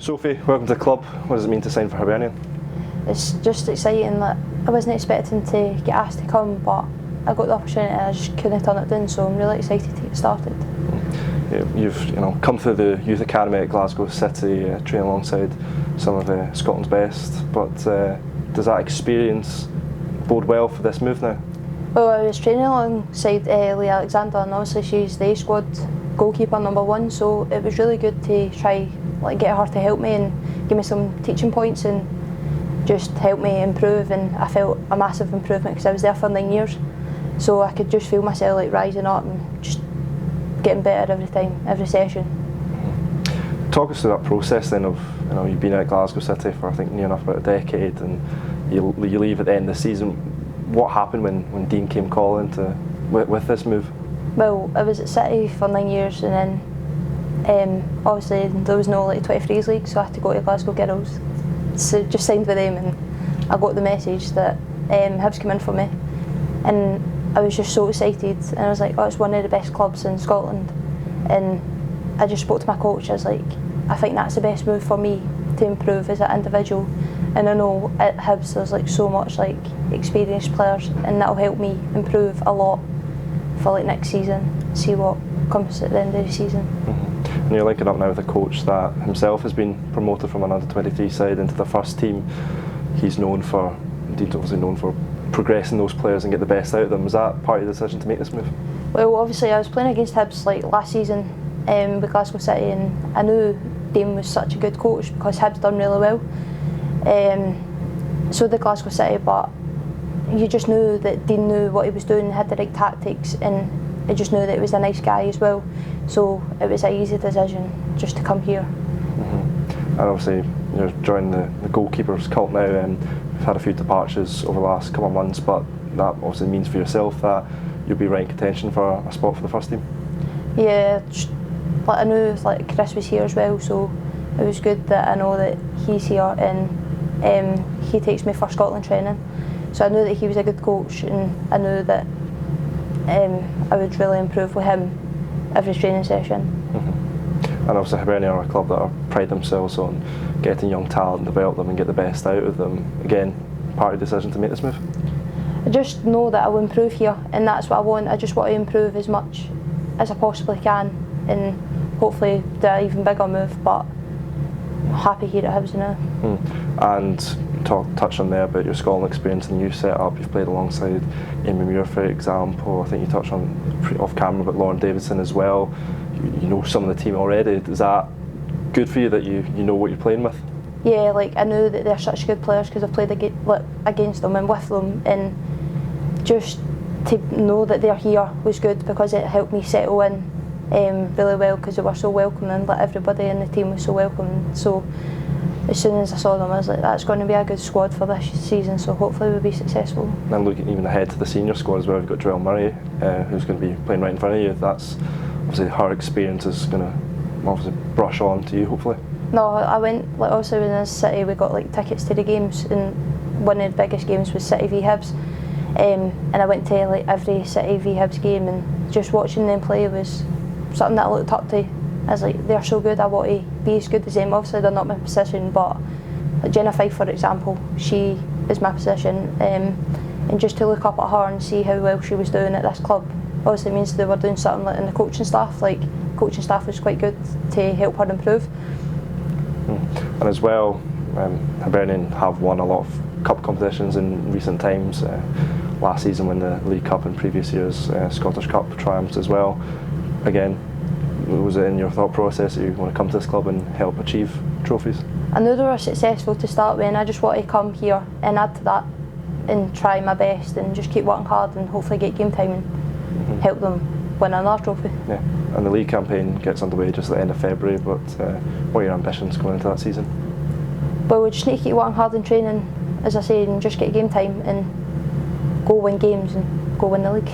Sophie, welcome to the club. What does it mean to sign for Hibernian? It's just exciting. That I wasn't expecting to get asked to come, but I got the opportunity and I just couldn't turn it down, so I'm really excited to get started. You've come through the youth academy at Glasgow City, training alongside some of Scotland's best, but does that experience bode well for this move now? Well, I was training alongside Lee Alexander, and obviously she's the A squad goalkeeper #1, so it was really good to try get her to help me and give me some teaching points and just help me improve. And I felt a massive improvement because I was there for 9 years, so I could just feel myself rising up and just getting better every time, every session. Talk us through that process then of, you've been at Glasgow City for I think near enough about a decade, and you leave at the end of the season. What happened when Dean came calling with this move? Well, I was at City for 9 years, and then obviously there was no 23s league, so I had to go to Glasgow Girls. So just signed with them, and I got the message that Hibs came in for me, and I was just so excited. And I was like, oh, it's one of the best clubs in Scotland. And I just spoke to my coach. I was like, I think that's the best move for me to improve as an individual. And I know at Hibs there's so much experienced players, and that'll help me improve a lot for next season. See what comes at the end of the season. And you're linking up now with a coach that himself has been promoted from an under-23 side into the first team. He's known for, Dean's obviously known for progressing those players and get the best out of them. Was that part of the decision to make this move? Well, obviously I was playing against Hibs last season with Glasgow City, and I knew Dean was such a good coach because Hibs done really well. So did Glasgow City, but you just knew that Dean knew what he was doing, had the right tactics, and I just knew that he was a nice guy as well. So it was an easy decision just to come here. And obviously you're joining the goalkeepers cult now, and we've had a few departures over the last couple of months, but that obviously means for yourself that you'll be right in contention for a spot for the first team. Yeah, I knew Chris was here as well, so it was good that I know that he's here, and he takes me for Scotland training. So I knew that he was a good coach, and I knew that I would really improve with him every training session. And obviously Hibernian are a club that pride themselves on getting young talent, develop them and get the best out of them. Again, part of the decision to make this move? I just know that I will improve here, and that's what I want. I just want to improve as much as I possibly can, and hopefully do an even bigger move, but I'm happy here at Hibs now. And touch on there about your Scotland experience and the youth setup. You've played alongside Amy Muir, for example. I think you touched on off camera about Lauren Davidson as well. You know some of the team already. Is that good for you that you know what you're playing with? Yeah, I knew that they're such good players because I've played against them and with them, and just to know that they're here was good because it helped me settle in really well, because they were so welcoming. Everybody in the team was so welcoming. So as soon as I saw them, I was like, that's going to be a good squad for this season, so hopefully we'll be successful. And looking even ahead to the senior squad as well, we've got Joelle Murray, who's going to be playing right in front of you. That's obviously her experience is going to obviously brush on to you, hopefully. No, I went, obviously when I was at City we got tickets to the games, and one of the biggest games was City v Hibs, and I went to every City v Hibs game, and just watching them play was something that I looked up to. I was like, they're so good, I want to be as good as them. Obviously they're not my position, but Jenna Fife, for example, she is my position, and just to look up at her and see how well she was doing at this club obviously means they were doing something in the coaching staff. Coaching staff was quite good to help her improve. And as well, Hibernian have won a lot of cup competitions in recent times. Last season won the League Cup, and previous years Scottish Cup triumphs as well. Again, was it in your thought process that you want to come to this club and help achieve trophies? I knew they were successful to start with, and I just want to come here and add to that and try my best and just keep working hard and hopefully get game time and help them win another trophy. Yeah, and the league campaign gets underway just at the end of February, but what are your ambitions going into that season? Well, we just need to keep working hard in training, as I say, and just get game time and go win games and go win the league.